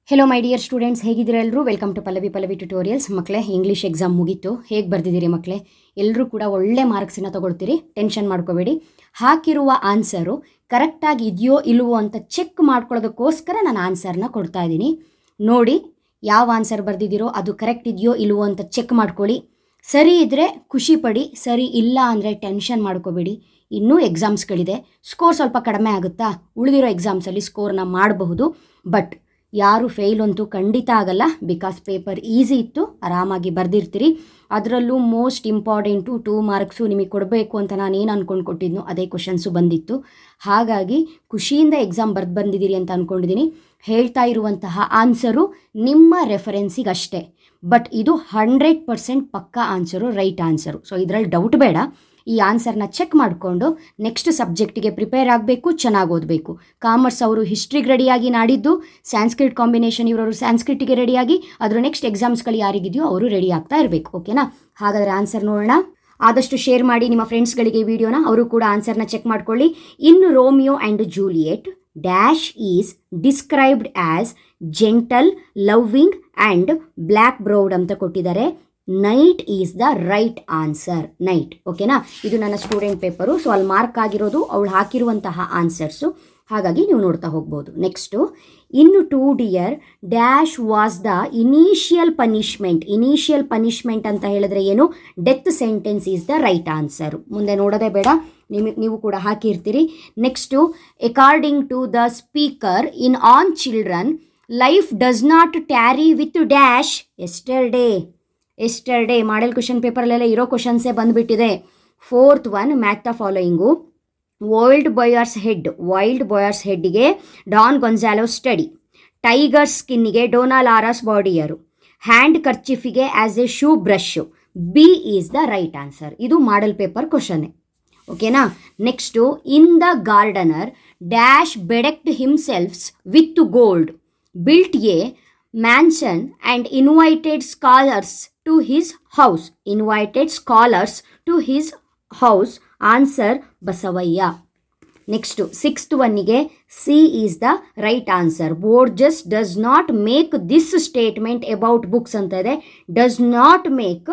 Hello my dear students, ಹೇಗಿದ್ದೀರಾ ಎಲ್ಲರೂ? Welcome to Pallavi tutorials. ಮಕ್ಕಳೇ, ಇಂಗ್ಲೀಷ್ ಎಕ್ಸಾಮ್ ಮುಗೀತು. ಹೇಗೆ ಬರ್ದಿದ್ದೀರಿ ಮಕ್ಕಳೇ? ಎಲ್ಲರೂ ಕೂಡ ಒಳ್ಳೆ ಮಾರ್ಕ್ಸನ್ನು ತೊಗೊಳ್ತೀರಿ, ಟೆನ್ಷನ್ ಮಾಡ್ಕೋಬೇಡಿ. ಹಾಕಿರುವ ಆನ್ಸರು ಕರೆಕ್ಟಾಗಿ ಇದೆಯೋ ಇಲ್ವೋ ಅಂತ ಚೆಕ್ ಮಾಡ್ಕೊಳ್ಳೋದಕ್ಕೋಸ್ಕರ ನಾನು ಆನ್ಸರ್ನ ಕೊಡ್ತಾ ಇದ್ದೀನಿ. ನೋಡಿ, ಯಾವ ಆನ್ಸರ್ ಬರ್ದಿದ್ದೀರೋ ಅದು ಕರೆಕ್ಟ್ ಇದೆಯೋ ಇಲ್ವೋ ಅಂತ ಚೆಕ್ ಮಾಡ್ಕೊಳ್ಳಿ. ಸರಿ ಇದ್ದರೆ ಖುಷಿ ಪಡಿ, ಸರಿ ಇಲ್ಲ ಅಂದರೆ ಟೆನ್ಷನ್ ಮಾಡ್ಕೋಬೇಡಿ. ಇನ್ನೂ ಎಕ್ಸಾಮ್ಸ್ಗಳಿದೆ, ಸ್ಕೋರ್ ಸ್ವಲ್ಪ ಕಡಿಮೆ ಆಗುತ್ತಾ? ಉಳಿದಿರೋ ಎಕ್ಸಾಮ್ಸಲ್ಲಿ ಸ್ಕೋರ್ನ ಮಾಡಬಹುದು, ಬಟ್ ಯಾರು ಫೇಲ್ ಅಂತೂ ಖಂಡಿತ ಆಗಲ್ಲ. ಬಿಕಾಸ್ ಪೇಪರ್ ಈಸಿ ಇತ್ತು, ಆರಾಮಾಗಿ ಬರೆದಿರ್ತೀರಿ. ಅದರಲ್ಲೂ ಮೋಸ್ಟ್ ಇಂಪಾರ್ಟೆಂಟು 2 ಮಾರ್ಕ್ಸು ನಿಮಗೆ ಕೊಡಬೇಕು ಅಂತ ನಾನು ಏನು ಅಂದ್ಕೊಂಡು ಕೊಟ್ಟಿದ್ನೋ ಅದೇ ಕ್ವಶನ್ಸು ಬಂದಿತ್ತು. ಹಾಗಾಗಿ ಖುಷಿಯಿಂದ ಎಕ್ಸಾಮ್ ಬಂದಿದ್ದೀರಿ ಅಂತ ಅಂದ್ಕೊಂಡಿದ್ದೀನಿ. ಹೇಳ್ತಾ ಇರುವಂತಹ ಆನ್ಸರು ನಿಮ್ಮ ರೆಫರೆನ್ಸಿಗೆ ಅಷ್ಟೇ, ಬಟ್ ಇದು 100% ಪಕ್ಕಾ ಆನ್ಸರು, ರೈಟ್ ಆನ್ಸರು. ಸೊ ಇದರಲ್ಲಿ ಡೌಟ್ ಬೇಡ. ಈ ಆನ್ಸರ್ನ ಚೆಕ್ ಮಾಡಿಕೊಂಡು ನೆಕ್ಸ್ಟ್ ಸಬ್ಜೆಕ್ಟಿಗೆ ಪ್ರಿಪೇರ್ ಆಗಬೇಕು, ಚೆನ್ನಾಗಿ ಓದಬೇಕು. ಕಾಮರ್ಸ್ ಅವರು ಹಿಸ್ಟ್ರಿಗೆ ರೆಡಿಯಾಗಿ, ನಾಡಿದ್ದು ಸ್ಯಾನ್ಸ್ಕ್ರಿಟ್ ಕಾಂಬಿನೇಷನ್ ಇವರವರು ಸ್ಯಾನ್ಸ್ಕ್ರಿಟಿಗೆ ರೆಡಿಯಾಗಿ, ಅದರ ನೆಕ್ಸ್ಟ್ ಎಕ್ಸಾಮ್ಸ್ಗಳು ಯಾರಿಗಿದೆಯೋ ಅವರು ರೆಡಿ ಆಗ್ತಾ ಇರಬೇಕು. ಓಕೆನಾ? ಹಾಗಾದರೆ ಆನ್ಸರ್ ನೋಡೋಣ. ಆದಷ್ಟು ಶೇರ್ ಮಾಡಿ ನಿಮ್ಮ ಫ್ರೆಂಡ್ಸ್ಗಳಿಗೆ ಈ ವಿಡಿಯೋನ, ಅವರು ಕೂಡ ಆನ್ಸರ್ನ ಚೆಕ್ ಮಾಡ್ಕೊಳ್ಳಿ. In Romeo and Juliet dash is described as gentle, loving and black browed ಅಂತ ಕೊಟ್ಟಿದ್ದಾರೆ. Night is the right answer. Night. ಓಕೆನಾ? ಇದು ನನ್ನ ಸ್ಟೂಡೆಂಟ್ ಪೇಪರು, ಸೊ ಅಲ್ಲಿ ಮಾರ್ಕ್ ಆಗಿರೋದು ಅವಳು ಹಾಕಿರುವಂತಹ ಆನ್ಸರ್ಸು. ಹಾಗಾಗಿ ನೀವು ನೋಡ್ತಾ ಹೋಗ್ಬೋದು. ನೆಕ್ಸ್ಟು, ಇನ್ನು to dear dash was the initial punishment. Initial punishment ಅಂತ ಹೇಳಿದ್ರೆ ಏನು? Death sentence is the right answer. ಮುಂದೆ ನೋಡೋದೇ ಬೇಡ, ನೀವು ಕೂಡ ಹಾಕಿರ್ತೀರಿ. Next, according to the speaker in on children life does not tarry with dash yesterday model question ಪೇಪರಲ್ಲೆಲ್ಲ ಇರೋ ಕ್ವಶನ್ಸೇ ಬಂದುಬಿಟ್ಟಿದೆ. 4th one, match the following. Wild boars ಹೆಡ್ಡಿಗೆ ಡಾನ್ ಗೊನ್ಸಾಲೋ ಸ್ಟಡಿ, ಟೈಗರ್ ಸ್ಕಿನ್ನಿಗೆ ಡೊನಾಲ್ಡ್ ಆರಸ್ ಬಾಡಿಯರು, ಹ್ಯಾಂಡ್ ಕರ್ಚಿಫಿಗೆ as a shoe brush. B is the right answer. ಇದು ಮಾಡೆಲ್ ಪೇಪರ್ ಕ್ವಶನ್ನೇ. ಓಕೆನಾ? Next, in the gardener dash bedecked himselfs with gold, built a mansion and invited scholars to his house. Answer Basavaya. Next, 6th ಒನ್ನಿಗೆ C is the right answer. Borges does not make this statement about books ಅಂತ ಇದೆ. Does not make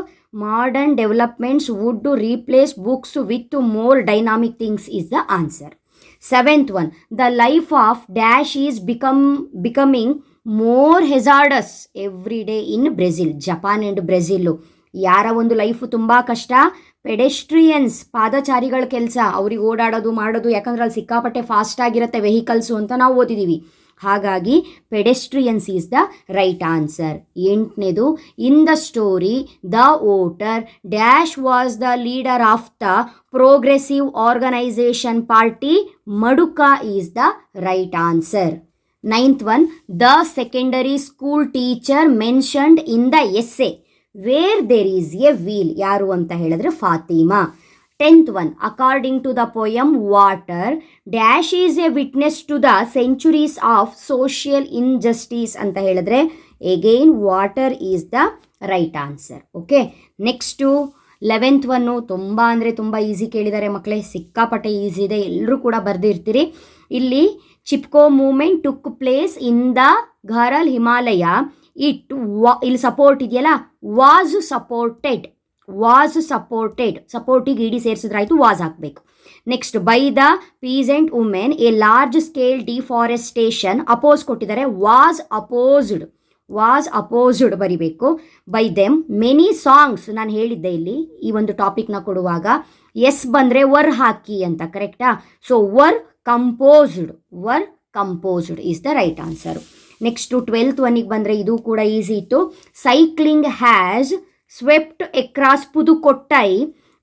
modern developments would replace books with more dynamic things is the answer. 7th one, the life of dash is becoming more hazardous every day in Brazil. Japan and Brazil. ಯಾರ ಒಂದು life ತುಂಬ ಕಷ್ಟ? Pedestrians, ಪಾದಚಾರಿಗಳ ಕೆಲಸ. ಅವ್ರಿಗೆ ಓಡಾಡೋದು ಮಾಡೋದು, ಯಾಕಂದ್ರೆ ಅಲ್ಲಿ ಸಿಕ್ಕಾಪಟ್ಟೆ ಫಾಸ್ಟ್ ಆಗಿರುತ್ತೆ ವೆಹಿಕಲ್ಸು ಅಂತ ನಾವು ಓದಿದ್ದೀವಿ. ಹಾಗಾಗಿ pedestrians is the right answer. 8ನೇದು, in the story the voter dash was the leader of the progressive organisation party, Maduka is the right answer. 9th one, the secondary school teacher mentioned in the essay where there is a wheel. ಯಾರು ಅಂತ ಹೇಳಿದ್ರೆ Fatima. 10th one, according to the poem water dash is a witness to the centuries of social injustice ಅಂತ ಹೇಳಿದ್ರೆ again water is the right answer. Okay, next 11th one ತುಂಬ ಅಂದರೆ ತುಂಬ easy ಕೇಳಿದ್ದಾರೆ ಮಕ್ಕಳೇ, ಸಿಕ್ಕಾಪಟ್ಟೆ ಈಸಿ ಇದೆ, ಎಲ್ಲರೂ ಕೂಡ ಬರೆದಿರ್ತೀರಿ. ಇಲ್ಲಿ Chipko movement took place in the Garhwal Himalaya. ಇಲ್ಲಿ ಸಪೋರ್ಟ್ ಇದೆಯಲ್ಲ, ವಾಸ್ ಸಪೋರ್ಟಿಗೆ ಇಡಿ ಸೇರಿಸಿದ್ರಾಯ್ತು, ವಾಸ್ ಹಾಕಬೇಕು. Next, by the peasant women a large scale deforestation, oppose ಕೊಟ್ಟಿದ್ದಾರೆ, ವಾಸ್ ಅಪೋಸ್ಡ್ ಬರಿಬೇಕು. By them many songs. ನಾನು ಹೇಳಿದ್ದೆ ಇಲ್ಲಿ ಈ ಒಂದು ಟಾಪಿಕ್ನ ಕೊಡುವಾಗ, ಎಸ್ ಬಂದರೆ ವರ್ ಹಾಕಿ ಅಂತ, ಕರೆಕ್ಟಾ? So were composed is the right answer. Next 12th ಒನ್ನಿಗೆ ಬಂದರೆ ಇದು ಕೂಡ ಈಸಿ ಇತ್ತು. Cycling has swept across Pudukkottai.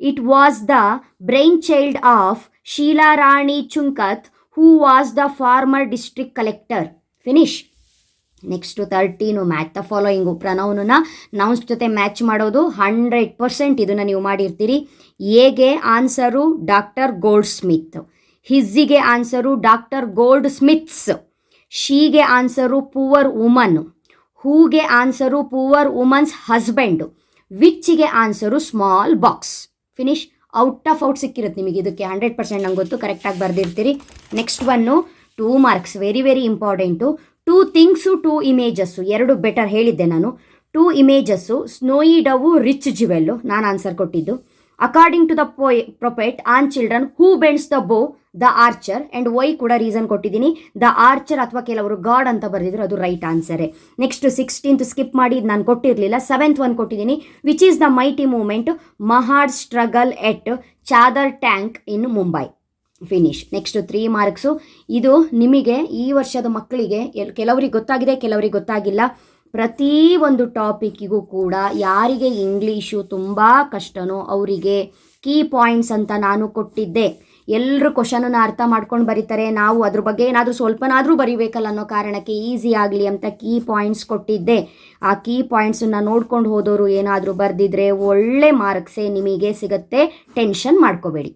It was the brain child of Sheelarani Chunkath, who was the former district collector. Finish. Next 13, match the following. ಪ್ರನೌನನ್ನ nouns ಜೊತೆ match ಮಾಡೋದು 100% ಇದನ್ನು ನೀವು ಮಾಡಿರ್ತೀರಿ. ಎಗೆ ಆನ್ಸರು ಡಾಕ್ಟರ್ ಗೋಲ್ಡ್ ಸ್ಮಿತ್, ಹಿಸ್ಸಿಗೆ ಆನ್ಸರು ಡಾಕ್ಟರ್ ಗೋಲ್ಡ್ ಸ್ಮಿತ್ಸ್, ಶೀಗೆ answer poor woman, ಹೂಗೆ ಆನ್ಸರು ಪುವರ್ ವುಮನ್ಸ್ ಹಸ್ಬೆಂಡು, ವಿಚ್ಚಿಗೆ answer small box. Finish. Out ಸಿಕ್ಕಿರುತ್ತೆ ನಿಮಗೆ ಇದಕ್ಕೆ 100%. ನಂಗೆ ಗೊತ್ತು, ಕರೆಕ್ಟಾಗಿ ಬರೆದಿರ್ತೀರಿ. Next one 2 marks, very very important. Two things two images, ಎರಡು ಬೆಟರ್ ಹೇಳಿದ್ದೆ ನಾನು. Two images, snowy dove rich jewel, ನಾನು ಆನ್ಸರ್ ಕೊಟ್ಟಿದ್ದು. According to the prophet on children who bends the bow the archer, and why ಕೂಡ reason ಕೊಟ್ಟಿದ್ದೀನಿ. The archer ಅಥವಾ ಕೆಲವರು god ಅಂತ ಬರೆದಿದ್ರು, ಅದು ರೈಟ್ ಆನ್ಸರೇ. ನೆಕ್ಸ್ಟ್ 16th ಸ್ಕಿಪ್ ಮಾಡಿ, ನಾನು ಕೊಟ್ಟಿರಲಿಲ್ಲ. 7th ಒನ್ ಕೊಟ್ಟಿದ್ದೀನಿ. Which is the mighty movement Mahad struggle at Chavdar tank in Mumbai. Finish. Next 3 marks. ಇದು ನಿಮಗೆ ಈ ವರ್ಷದ ಮಕ್ಕಳಿಗೆ ಕೆಲವರಿಗೆ ಗೊತ್ತಾಗಿದೆ, ಕೆಲವರಿಗೆ ಗೊತ್ತಾಗಿಲ್ಲ. ಪ್ರತಿ ಒಂದು ಟಾಪಿಕ್ಕಿಗೂ ಕೂಡ ಯಾರಿಗೆ ಇಂಗ್ಲೀಷು ತುಂಬ ಕಷ್ಟನೋ ಅವರಿಗೆ ಕೀ ಪಾಯಿಂಟ್ಸ್ ಅಂತ ನಾನು ಕೊಟ್ಟಿದ್ದೆ. ಎಲ್ಲರೂ ಕ್ವಶನನ್ನು ಅರ್ಥ ಮಾಡ್ಕೊಂಡು ಬರೀತಾರೆ, ನಾವು ಅದ್ರ ಬಗ್ಗೆ ಏನಾದರೂ ಸ್ವಲ್ಪನಾದರೂ ಬರೀಬೇಕಲ್ಲ ಅನ್ನೋ ಕಾರಣಕ್ಕೆ ಈಸಿ ಆಗಲಿ ಅಂತ ಕೀ ಪಾಯಿಂಟ್ಸ್ ಕೊಟ್ಟಿದ್ದೆ. ಆ ಕೀ ಪಾಯಿಂಟ್ಸನ್ನು ನೋಡ್ಕೊಂಡು ಹೋದವರು ಏನಾದರೂ ಬರೆದಿದ್ರೆ ಒಳ್ಳೆ ಮಾರ್ಕ್ಸೇ ನಿಮಗೆ ಸಿಗುತ್ತೆ, ಟೆನ್ಷನ್ ಮಾಡ್ಕೋಬೇಡಿ.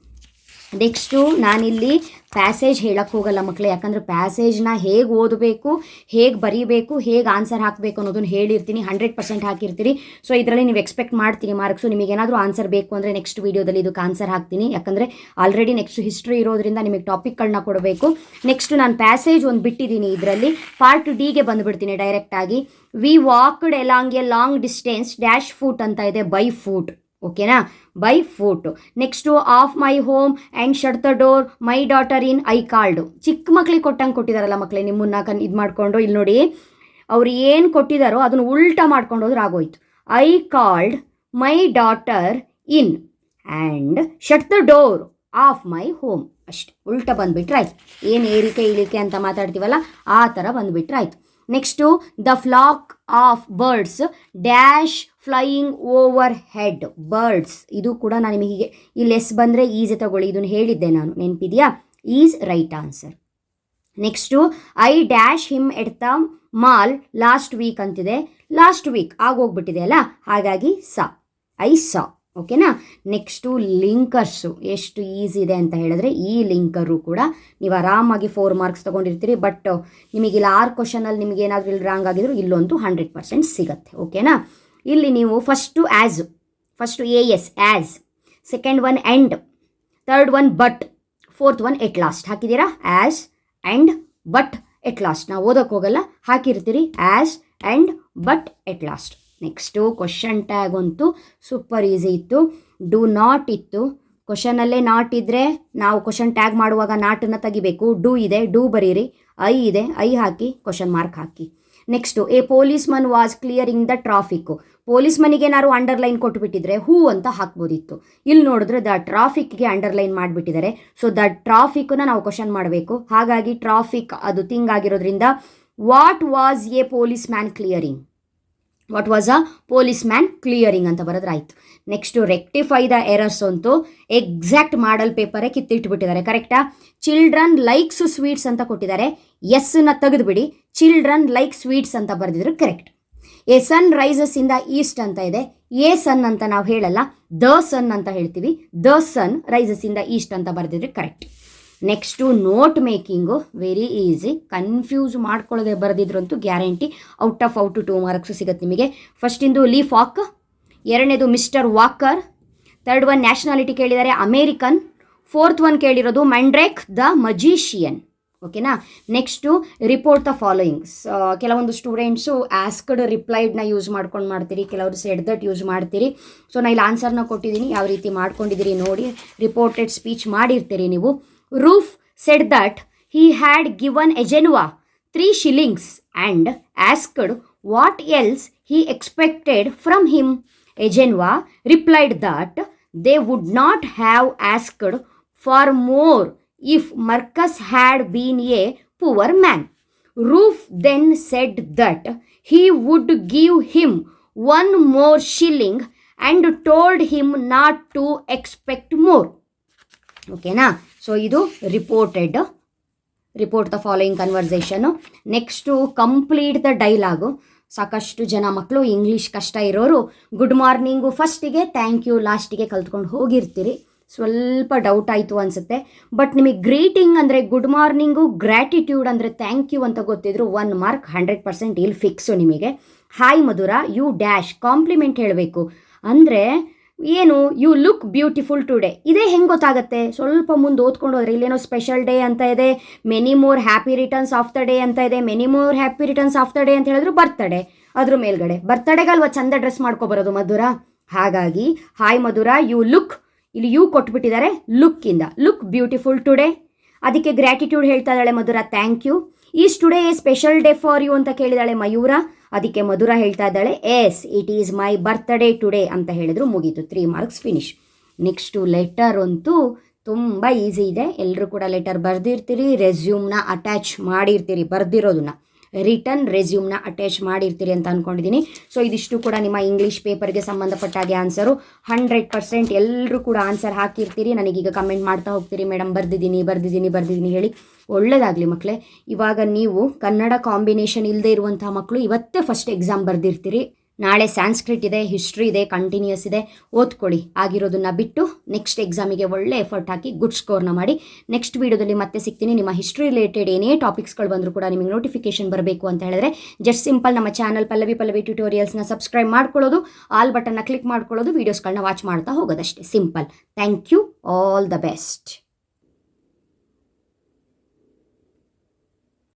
ನೆಕ್ಸ್ಟು ನಾನಿಲ್ಲಿ ಪ್ಯಾಸೇಜ್ ಹೇಳಕ್ಕೆ ಹೋಗಲ್ಲ ಮಕ್ಕಳೇ, ಯಾಕಂದರೆ ಪ್ಯಾಸೇಜ್ನ ಹೇಗೆ ಓದಬೇಕು, ಹೇಗೆ ಬರೀಬೇಕು, ಹೇಗೆ ಆನ್ಸರ್ ಹಾಕಬೇಕು ಅನ್ನೋದನ್ನು ಹೇಳಿರ್ತೀನಿ. 100% ಹಾಕಿರ್ತೀರಿ. ಸೊ ಇದರಲ್ಲಿ ನೀವು ಎಕ್ಸ್ಪೆಕ್ಟ್ ಮಾಡ್ತೀನಿ ಮಾರ್ಕ್ಸು. ನಿಮಗೇನಾದರೂ ಆನ್ಸರ್ ಬೇಕು ಅಂದರೆ ನೆಕ್ಸ್ಟ್ ವೀಡಿಯೋದಲ್ಲಿ ಇದಕ್ಕೆ ಆನ್ಸರ್ ಹಾಕ್ತೀನಿ, ಯಾಕಂದರೆ ಆಲ್ರೆಡಿ ನೆಕ್ಸ್ಟ್ ಹಿಸ್ಟ್ರಿ ಇರೋದ್ರಿಂದ ನಿಮಗೆ ಟಾಪಿಕ್ಗಳನ್ನ ಕೊಡಬೇಕು. ನೆಕ್ಸ್ಟ್ ನಾನು ಪ್ಯಾಸೇಜ್ ಒಂದು ಬಿಟ್ಟಿದ್ದೀನಿ, ಇದರಲ್ಲಿ ಪಾರ್ಟ್ ಡಿಗೆ ಬಂದುಬಿಡ್ತೀನಿ ಡೈರೆಕ್ಟಾಗಿ. We walked along a long distance dash foot ಅಂತ ಇದೆ, ಬೈ ಫೂಟ್. ಓಕೆನಾ, by foot. Next of my home and shut the door my daughter in I called. ಚಿಕ್ಕ ಮಕ್ಳಿಗೆ ಕೊಟ್ಟಂಗೆ ಕೊಟ್ಟಿದ್ದಾರಲ್ಲ ಮಕ್ಕಳೇ, ನಿಮ್ಮನ್ನ ಇದು ಮಾಡಿಕೊಂಡು ಇಲ್ಲಿ ನೋಡಿ, ಅವ್ರು ಏನು ಕೊಟ್ಟಿದ್ದಾರೋ ಅದನ್ನು ಉಲ್ಟಾ ಮಾಡ್ಕೊಂಡು ಹೋದ್ರೆ ಆಗೋಯ್ತು. I called my daughter in and shut the door of my home. ಅಷ್ಟೆ, ಉಲ್ಟಾ ಬಂದುಬಿಟ್ರೆ ಆಯ್ತು. ಏನು ಏರಿಕೆ ಇಳಿಕೆ ಅಂತ ಮಾತಾಡ್ತೀವಲ್ಲ ಆ ಥರ ಬಂದುಬಿಟ್ರೆ ಆಯಿತು. Next the flock of birds dash flying overhead. Birds ಇದು ಕೂಡ ನಾನು ನಿಮಗೆ ಈ ಲೆಸ್ ಬಂದರೆ ಈಸಿ ತಗೊಳ್ಳಿ, ಇದನ್ನು ಹೇಳಿದ್ದೆ ನಾನು, ನೆನಪಿದೆಯಾ? Is right answer. Next I dash him at the mall last week ಅಂತಿದೆ. ಲಾಸ್ಟ್ ವೀಕ್ ಆಗೋಗ್ಬಿಟ್ಟಿದೆ ಅಲ್ಲ, ಹಾಗಾಗಿ ಸಾ, ಐ ಸಾ. ಓಕೆನಾ. ನೆಕ್ಸ್ಟು ಲಿಂಕರ್ಸು ಎಷ್ಟು ಈಸಿ ಇದೆ ಅಂತ ಹೇಳಿದ್ರೆ, ಈ ಲಿಂಕರು ಕೂಡ ನೀವು ಆರಾಮಾಗಿ 4 ಮಾರ್ಕ್ಸ್ ತೊಗೊಂಡಿರ್ತೀರಿ. ಬಟ್ ನಿಮಗಿಲ್ಲಿ 6 ಕ್ವಶನಲ್ಲಿ ನಿಮಗೆ ಏನಾದರೂ ಇಲ್ಲಿ ರಾಂಗ್ ಆಗಿದ್ರು ಇಲ್ಲೊಂದು 100% ಸಿಗುತ್ತೆ. ಓಕೆನಾ. ಇಲ್ಲಿ ನೀವು first AS as, second one and, third one but, fourth one at last ಹಾಕಿದ್ದೀರಾ. As and but at last ನಾವು ಓದೋಕ್ಕೆ ಹೋಗಲ್ಲ, ಹಾಕಿರ್ತೀರಿ as and but at last. Next question tag ಅಂತೂ ಸೂಪರ್ ಈಸಿ ಇತ್ತು. ಡು ನಾಟ್ ಇತ್ತು. ಕ್ವಶನಲ್ಲೇ ನಾಟ್ ಇದ್ದರೆ ನಾವು ಕ್ವಶನ್ ಟ್ಯಾಗ್ ಮಾಡುವಾಗ ನಾಟನ್ನು ತೆಗಿಬೇಕು. ಡು ಇದೆ, ಡು ಬರೀರಿ. ಐ ಇದೆ, I hockey question mark hockey. Next A police Mann was clearing the traffic. Police ಮನಿಗೆ ಏನಾದ್ರು ಅಂಡರ್ಲೈನ್ ಕೊಟ್ಟುಬಿಟ್ಟಿದ್ರೆ ಹೂ ಅಂತ ಹಾಕ್ಬೋದಿತ್ತು. ಇಲ್ಲಿ ನೋಡಿದ್ರೆ ದ ಟ್ರಾಫಿಕ್ಗೆ ಅಂಡರ್ಲೈನ್ ಮಾಡಿಬಿಟ್ಟಿದ್ದಾರೆ. ಸೊ ದ ಟ್ರಾಫಿಕ್ಕನ್ನ ನಾವು ಕ್ವಶನ್ ಮಾಡಬೇಕು. ಹಾಗಾಗಿ ಟ್ರಾಫಿಕ್ ಅದು ಥಿಂಗ್ ಆಗಿರೋದ್ರಿಂದ what was A police man clearing, what was a police man clearing ಅಂತ ಬರೋದ್ರಾಯ್ತು. ನೆಕ್ಸ್ಟು ರೆಕ್ಟಿಫೈ ದ ಎರರ್ಸ್ ಅಂತೂ ಎಕ್ಸಾಕ್ಟ್ ಮಾಡಲ್ ಪೇಪರೇ ಕಿತ್ತಿಟ್ಬಿಟ್ಟಿದ್ದಾರೆ. ಕರೆಕ್ಟಾ? ಚಿಲ್ಡ್ರನ್ ಲೈಕ್ಸ್ ಸ್ವೀಟ್ಸ್ ಅಂತ ಕೊಟ್ಟಿದ್ದಾರೆ, ಎಸ್ನ ತೆಗೆದುಬಿಡಿ, ಚಿಲ್ಡ್ರನ್ ಲೈಕ್ ಸ್ವೀಟ್ಸ್ ಅಂತ ಬರೆದಿದ್ರು correct. A sun rises in the east ಅಂತ ಇದೆ, ಎ ಸನ್ ಅಂತ ನಾವು ಹೇಳಲ್ಲ, ದ ಸನ್ ಅಂತ ಹೇಳ್ತೀವಿ. The sun rises in the east ಅಂತ ಬರೆದಿದ್ರೆ correct. Next note making very easy, confuse ಮಾಡ್ಕೊಳ್ಳೋದೇ ಬರೆದಿದ್ರಂತೂ ಗ್ಯಾರಂಟಿ ಔಟ್ ಆಫ್ 2 ಮಾರ್ಕ್ಸು ಸಿಗುತ್ತೆ ನಿಮಗೆ. ಫಸ್ಟಿಂದು ಲೀಫ್ ವಾಕ್, ಎರಡನೇದು mister walker, third one nationality ಕೇಳಿದ್ದಾರೆ ಅಮೇರಿಕನ್, ಫೋರ್ತ್ ಒನ್ ಕೇಳಿರೋದು ಮ್ಯಾಂಡ್ರೇಕ್ ದ ಮಜಿಷಿಯನ್. ಓಕೆನಾ. Next report the followings. ಕೆಲವೊಂದು ಸ್ಟೂಡೆಂಟ್ಸು ಆಸ್ಕ್ಡ್ ರಿಪ್ಲೈಡ್ನ ಯೂಸ್ ಮಾಡ್ಕೊಂಡು ಮಾಡ್ತೀರಿ, ಕೆಲವರು ಸೆಡ್ ದಟ್ ಯೂಸ್ ಮಾಡ್ತೀರಿ. ಸೊ ನಾನು ಇಲ್ಲಿ ಆನ್ಸರ್ನ ಕೊಟ್ಟಿದ್ದೀನಿ, ಯಾವ ರೀತಿ ಮಾಡ್ಕೊಂಡಿದ್ದೀರಿ ನೋಡಿ. ರಿಪೋರ್ಟೆಡ್ ಸ್ಪೀಚ್ ಮಾಡಿರ್ತೀರಿ ನೀವು. Roof said that he had given Agenua 3 shillings and asked what else he expected from him. Agenua replied that they would not have asked for more if Marcus had been a poor man. Ruth then said that he would give him 1 more shilling and told him not to expect more. ಓಕೆನಾ. So ಇದು report the following conversation. Next complete the dialogue. ಸಾಕಷ್ಟು ಜನ ಮಕ್ಕಳು English ಕಷ್ಟ ಇರೋರು good morning ಫಸ್ಟಿಗೆ, thank you ಲಾಸ್ಟಿಗೆ ಕಲ್ತ್ಕೊಂಡು ಹೋಗಿರ್ತೀರಿ. ಸ್ವಲ್ಪ ಡೌಟ್ ಆಯಿತು ಅನಿಸುತ್ತೆ. ಬಟ್ ನಿಮಗೆ ಗ್ರೀಟಿಂಗ್ ಅಂದರೆ ಗುಡ್ ಮಾರ್ನಿಂಗು, ಗ್ರ್ಯಾಟಿಟ್ಯೂಡ್ ಅಂದರೆ ಥ್ಯಾಂಕ್ ಯು ಅಂತ ಗೊತ್ತಿದ್ರು 1 ಮಾರ್ಕ್ 100% ಇಲ್ಲಿ ಫಿಕ್ಸು ನಿಮಗೆ. Hi Madhura, you dash compliment ಹೇಳಬೇಕು. ಅಂದರೆ ಏನು ಯು ಲುಕ್ ಬ್ಯೂಟಿಫುಲ್ ಟುಡೇ, ಇದೇ ಹೆಂಗೆ ಗೊತ್ತಾಗುತ್ತೆ? ಸ್ವಲ್ಪ ಮುಂದೆ ಓದ್ಕೊಂಡು ಹೋದ್ರೆ ಇಲ್ಲೇನೋ ಸ್ಪೆಷಲ್ ಡೇ ಅಂತ ಇದೆ, many more happy returns of the day ಅಂತ ಇದೆ. Many more happy returns of the day ಅಂತ ಹೇಳಿದ್ರು ಬರ್ತಡೇ, ಅದ್ರ ಮೇಲ್ಗಡೆ ಬರ್ತಡೇಗಲ್ವ ಚಂದ ಡ್ರೆಸ್ ಮಾಡ್ಕೊಬರೋದು ಮಧುರ. ಹಾಗಾಗಿ ಹಾಯ್ ಮಧುರ, ಯು ಲುಕ್, ಇಲ್ಲಿ ಯು ಕೊಟ್ಬಿಟ್ಟಿದ್ದಾರೆ ಲುಕ್ಕಿಂದ, ಲುಕ್ ಬ್ಯೂಟಿಫುಲ್ ಟುಡೇ. ಅದಕ್ಕೆ ಗ್ರ್ಯಾಟಿಟ್ಯೂಡ್ ಹೇಳ್ತಾ ಇದ್ದಾಳೆ Madhura, thank you. Is today a special day for you ಅಂತ ಕೇಳಿದಾಳೆ ಮಯೂರ. ಅದಕ್ಕೆ ಮಧುರ ಹೇಳ್ತಾ ಇದ್ದಾಳೆ yes it is my birthday today ಅಂತ ಹೇಳಿದ್ರು, ಮುಗೀತು, 3 ಮಾರ್ಕ್ಸ್ ಫಿನಿಶ್. ನೆಕ್ಸ್ಟು ಲೆಟರ್ ಅಂತೂ ತುಂಬ ಈಸಿ ಇದೆ. ಎಲ್ಲರೂ ಕೂಡ ಲೆಟರ್ ಬರೆದಿರ್ತೀರಿ, ರೆಸ್ಯೂಮ್ನ ಅಟ್ಯಾಚ್ ಮಾಡಿರ್ತೀರಿ, ಬರೆದಿರೋದನ್ನ ರಿಟರ್ನ್ ರೆಸ್ಯೂಮ್ನ ಅಟ್ಯಾಚ್ ಮಾಡಿರ್ತೀರಿ ಅಂತ ಅಂದ್ಕೊಂಡಿದ್ದೀನಿ. ಸೊ ಇದಿಷ್ಟು ಕೂಡ ನಿಮ್ಮ ಇಂಗ್ಲೀಷ್ ಪೇಪರ್ಗೆ ಸಂಬಂಧಪಟ್ಟಾಗೆ ಆನ್ಸರು. 100% ಎಲ್ಲರೂ ಕೂಡ ಆನ್ಸರ್ ಹಾಕಿರ್ತೀರಿ. ನನಗೀಗ ಕಮೆಂಟ್ ಮಾಡ್ತಾ ಹೋಗ್ತೀರಿ, ಮೇಡಮ್ ಬರ್ದಿದ್ದೀನಿ ಹೇಳಿ. ಒಳ್ಳೆಯದಾಗಲಿ ಮಕ್ಕಳೇ. ಇವಾಗ ನೀವು ಕನ್ನಡ ಕಾಂಬಿನೇಷನ್ ಇಲ್ಲದೆ ಇರುವಂಥ ಮಕ್ಕಳು ಇವತ್ತೇ ಫಸ್ಟ್ ಎಕ್ಸಾಮ್ ಬರೆದಿರ್ತೀರಿ. ನಾಳೆ ಸ್ಯಾನ್ಸ್ಕ್ರಿಟ್ ಇದೆ, ಹಿಸ್ಟ್ರಿ ಇದೆ, ಕಂಟಿನ್ಯೂಸ್ ಇದೆ, ಓದ್ಕೊಳ್ಳಿ. ಆಗಿರೋದನ್ನು ಬಿಟ್ಟು ನೆಕ್ಸ್ಟ್ ಎಕ್ಸಾಮಿಗೆ ಒಳ್ಳೆ ಎಫರ್ಟ್ ಹಾಕಿ ಗುಡ್ ಸ್ಕೋರ್ನ ಮಾಡಿ. ನೆಕ್ಸ್ಟ್ ವೀಡಿಯೋದಲ್ಲಿ ಮತ್ತೆ ಸಿಗ್ತೀನಿ. ನಿಮ್ಮ ಹಿಸ್ಟ್ರಿ ರಿಲೇಟೆಡ್ ಏನೇ ಟಾಪಿಕ್ಸ್ಗಳು ಬಂದರೂ ಕೂಡ ನಿಮಗೆ ನೋಟಿಫಿಕೇಶನ್ ಬರಬೇಕು ಅಂತ ಹೇಳಿದ್ರೆ ಜಸ್ಟ್ ಸಿಂಪಲ್ ನಮ್ಮ ಚಾನಲ್ ಪಲ್ಲವಿ ಟ್ಯುಟೋರಿಯಲ್ಸ್ನ ಸಬ್ಸ್ಕ್ರೈಬ್ ಮಾಡ್ಕೊಳ್ಳೋದು, ಆಲ್ ಬಟನ್ನ ಕ್ಲಿಕ್ ಮಾಡ್ಕೊಳ್ಳೋದು, ವೀಡಿಯೋಸ್ಗಳನ್ನ ವಾಚ್ ಮಾಡ್ತಾ ಹೋಗೋದಷ್ಟೇ, simple. Thank you, all the best.